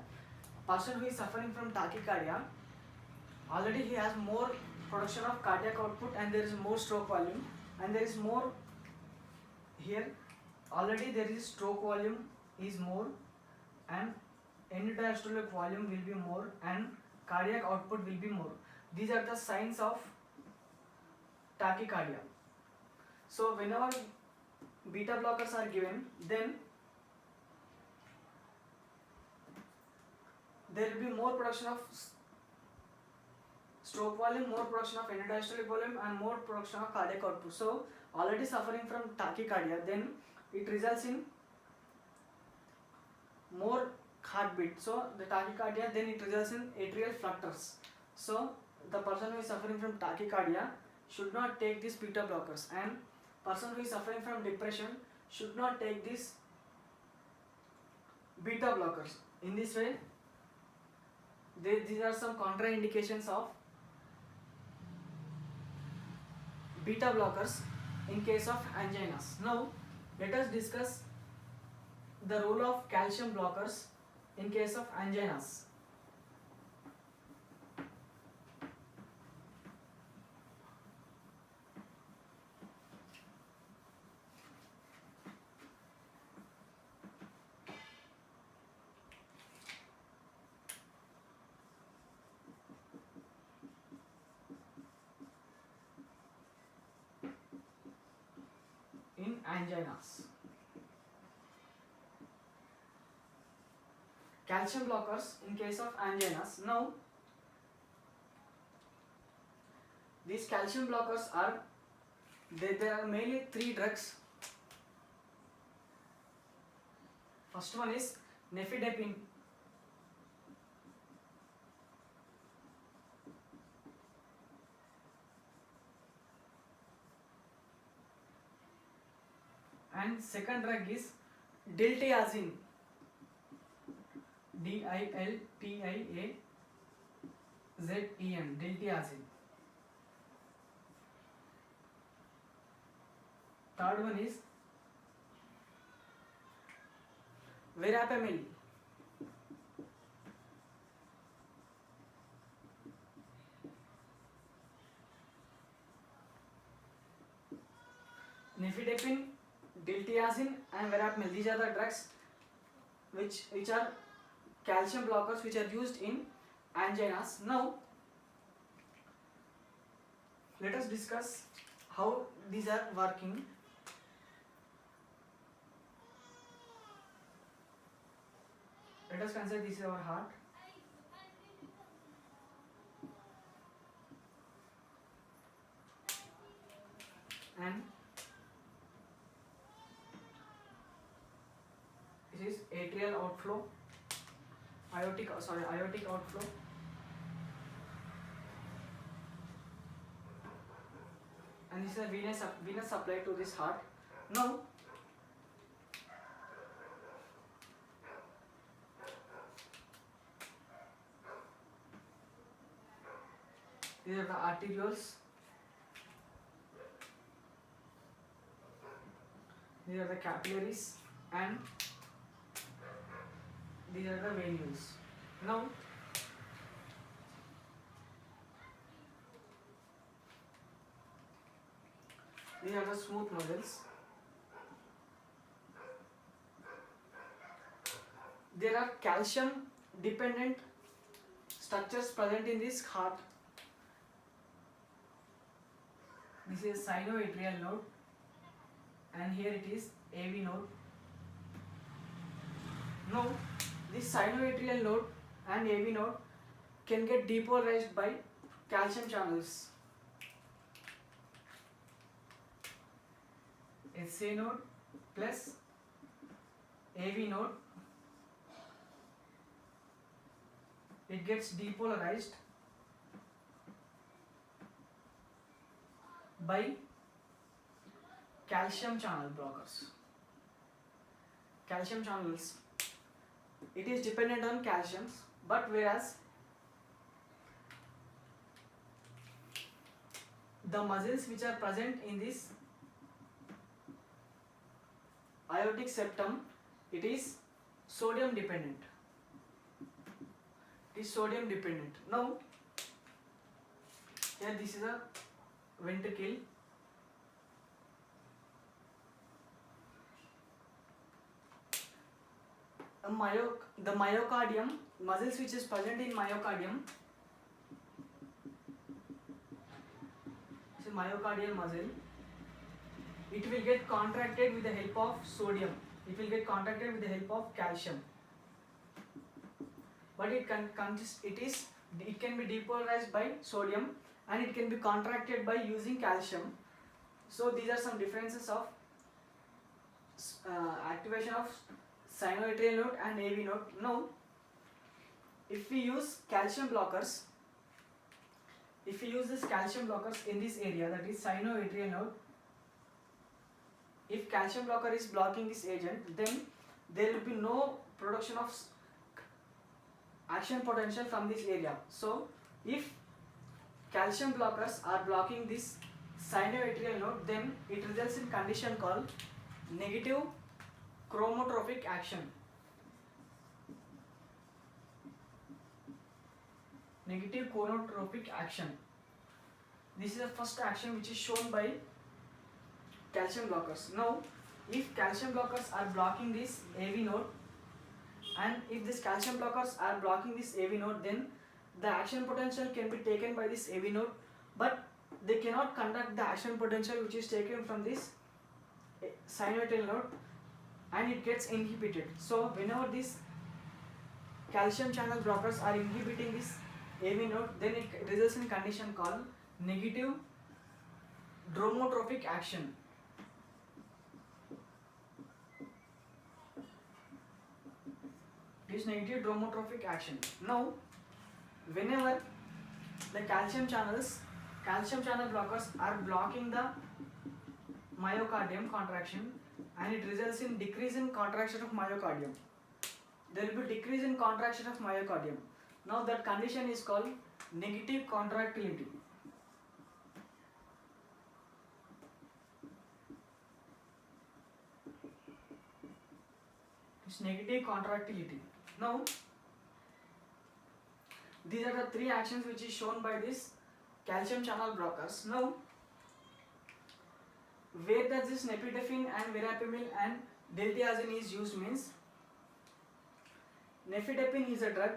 Person who is suffering from tachycardia, already he has more production of cardiac output, and there is more stroke volume, and there is more here, already there is stroke volume is more, and end-diastolic volume will be more, and cardiac output will be more. These are the signs of tachycardia. So whenever beta blockers are given, then there will be more production of stroke volume, more production of end-diastolic volume, and more production of cardiac output. So already suffering from tachycardia, then it results in more heartbeat. So the tachycardia, then it results in atrial flutters. So the person who is suffering from tachycardia should not take these beta blockers, and person who is suffering from depression should not take these beta blockers. In this way, these are some contraindications of beta blockers in case of anginas. Now let us discuss the role of calcium blockers in case of anginas. In anginas, calcium blockers in case of anginas. Now these calcium blockers are, there are mainly 3 drugs. First one is nifedipine. And second drug is diltiazem. diltiazem, diltiazem. Third one is verapamil. Nifedipine, diltiazem, and verapamil. These are the drugs which are calcium blockers, which are used in anginas. Now let us discuss how these are working. Let us consider this is our heart, and this is atrial outflow, aortic outflow, and this is a venous supply to this heart. Now these are the arterioles, these are the capillaries, and these are the venules. Now these are the smooth muscles. There are calcium dependent structures present in this heart. This is sinoatrial node, and here it is AV node. Now this sinoatrial node and AV node can get depolarized by calcium channels. SA node plus AV node, it gets depolarized by calcium channel blockers. Calcium channels, it is dependent on calciums, but whereas the muscles which are present in this aortic septum, it is sodium dependent. It is sodium dependent. Now here this is a ventricle. The myocardium, muscles which is present in myocardium, this is myocardial muscle, it will get contracted with the help of sodium, it will get contracted with the help of calcium, but it can be depolarized by sodium and it can be contracted by using calcium. So these are some differences of activation of sinoatrial node and AV node. Now if we use calcium blockers, if we use this calcium blockers in this area, that is sinoatrial node, if calcium blocker is blocking this agent, then there will be no production of action potential from this area. So if calcium blockers are blocking this sinoatrial node, then it results in condition called negative chromotrophic action. Negative chronotropic action. This is the first action which is shown by calcium blockers. Now, if calcium blockers are blocking this AV node, and if these calcium blockers are blocking this AV node, then the action potential can be taken by this AV node, but they cannot conduct the action potential which is taken from this sinoatrial node, and it gets inhibited. So whenever these calcium channel blockers are inhibiting this AV node, then it results in condition called negative dromotrophic action. It is negative dromotrophic action. Now, whenever the calcium channel blockers are blocking the myocardium contraction, and it results in decrease in contraction of myocardium. There will be decrease in contraction of myocardium. Now that condition is called negative contractility. It's negative contractility. Now these are the three actions which is shown by this calcium channel blockers. Now where does this nifedipine and verapamil and diltiazem is used means, nifedipine is a drug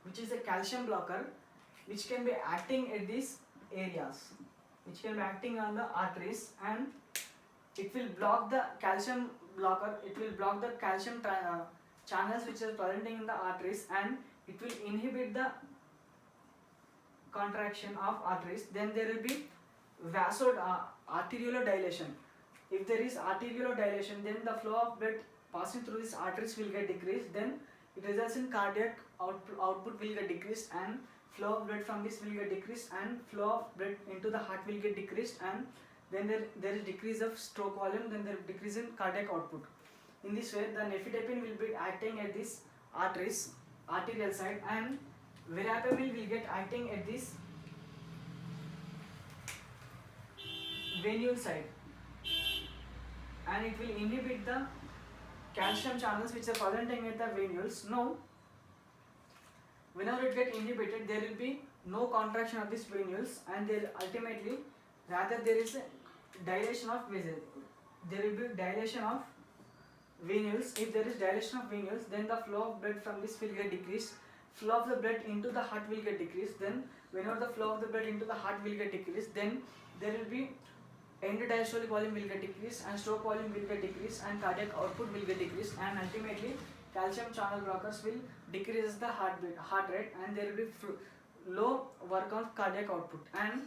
which is a calcium blocker which can be acting at these areas, which can be acting on the arteries, and it will block the calcium blocker, it will block the calcium channels which are presenting in the arteries, and it will inhibit the contraction of arteries. Then there will be arteriolar dilation. If there is arteriolar dilation, then the flow of blood passing through these arteries will get decreased. Then it results in cardiac output will get decreased, and flow of blood from this will get decreased, and flow of blood into the heart will get decreased, and then there is decrease of stroke volume, then there is decrease in cardiac output. In this way, the nifedipine will be acting at this arteries, arterial side, and verapamil will get acting at this venule side, and it will inhibit the calcium channels which are presenting at the venules. Now, whenever it gets inhibited, there will be no contraction of these venules, and there ultimately rather there is a dilation of vessels. There will be dilation of venules. If there is dilation of venules, then the flow of blood from this will get decreased. Flow of the blood into the heart will get decreased. Then whenever the flow of the blood into the heart will get decreased, then there will be end-diastolic volume will get decreased, and stroke volume will get decreased, and cardiac output will get decreased, and ultimately calcium channel blockers will decrease the heart rate, and there will be low work of cardiac output. And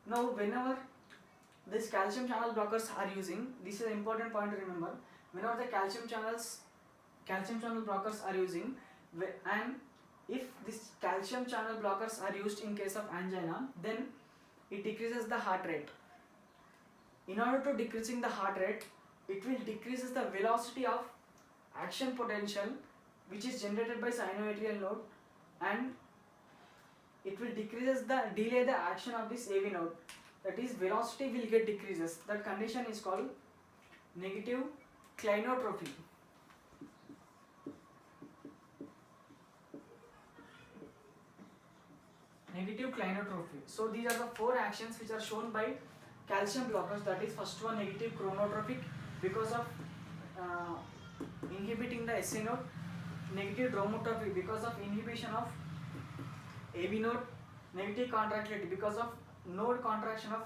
now whenever These calcium channel blockers are using, this is an important point to remember, whenever the calcium channel blockers are using, and if these calcium channel blockers are used in case of angina, then it decreases the heart rate. In order to decreasing the heart rate, it will decreases the velocity of action potential which is generated by sinoatrial node, and it will delay the action of this AV node. That is, velocity will get decreases. That condition is called negative clinotrophy. Negative clinotrophy. So these are the 4 actions which are shown by calcium blockers. That is, first one, negative chronotropic because of inhibiting the SA node. Negative dromotrophic because of inhibition of AV node. Negative contractility because of node contraction of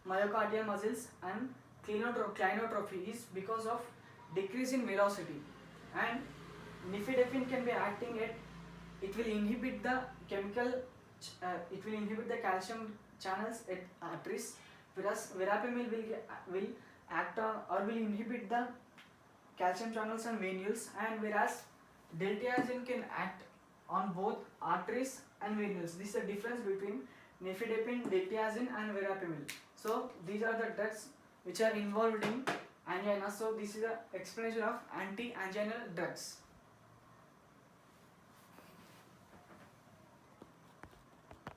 myocardial muscles, and clinotrophy is because of decrease in velocity. And nifedipine can be acting at, it will inhibit the calcium channels at arteries, whereas verapamil will act on or will inhibit the calcium channels and venules, and whereas deltiazine can act on both arteries and venules. This is the difference between nifedipine, deltiazine and verapamil. So these are the drugs which are involved in angina. So this is the explanation of anti-anginal drugs.